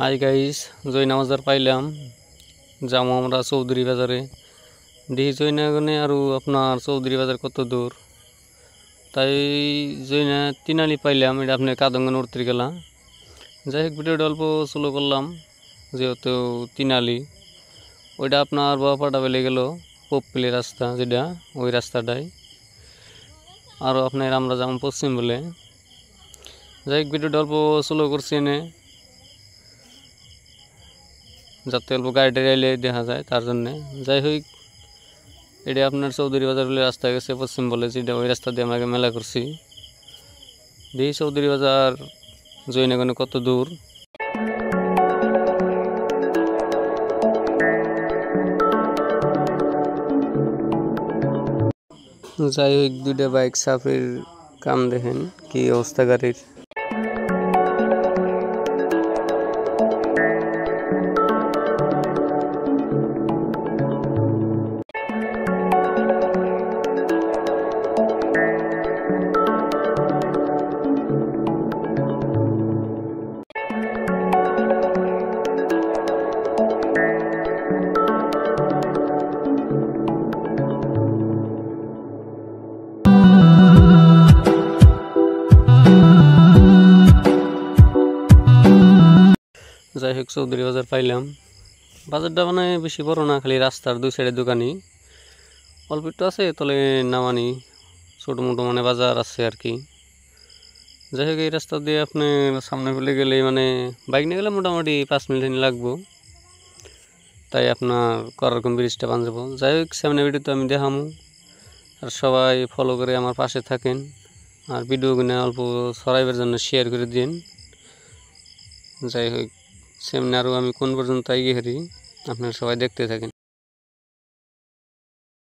Hi guys, জয়নামাজার পাইলাম যাবো আমরা চৌধুরী বাজারে। দেখি জয়নাগনে আর আপনার চৌধুরী বাজার কত দূর, তাই জয়না তিনালি পাইলাম। এটা আপনার কাদঙ্গন উঠতে গেলা। যাই হোক, ভিডিওটা অল্প স্লো করলাম যেহেতু তিনালি। ওইটা আপনার বাপাটা বেলে গেল পপ্পিলের রাস্তা, যেটা ওই রাস্তাটাই। আরও আপনার আমরা যেমন পশ্চিম বলে। যাই হোক, ভিডিওটা অল্প স্লো করছি এনে, যাতে অল্প গাড়িটা এলে দেখা যায় তার জন্যে। যাই হোক, এটা আপনার চৌধুরী বাজার বলে রাস্তা গেছে পশ্চিম বলে, যেটা ওই রাস্তা দিয়ে আমরা মেলা করছি। দেখি চৌধুরী বাজার জয়নাগনে কত দূর। যাই হোক, দুইটা বাইক সাফের কাম দেখেন কি অবস্থা গাড়ির। যাই হোক, চৌধুরী বাজার পাইলাম। বাজারটা মানে বেশি বড় না, খালি রাস্তার দুই সাইডে দোকানি অল্প একটু আছে, তলে নামানি ছোটো মোটো মানে বাজার আছে আর কি। যাই হোক, এই রাস্তা দিয়ে আপনি সামনে ফেলে গেলে মানে বাইক নিয়ে গেলে মোটামুটি 5 মিনিট লাগবো, তাই আপনার করারকম ব্রিজটা বান যাবো। যাই হোক, সামনে ভিডিওতে আমি দেখামো, আর সবাই ফলো করে আমার পাশে থাকেন, আর ভিডিওগুলো অল্প ছড়াইবার জন্য শেয়ার করে দিন। যাই হোক, সামনে আরও আমি কোন পর্যন্ত এগিয়ে হারি আপনারা সবাই দেখতে থাকেন।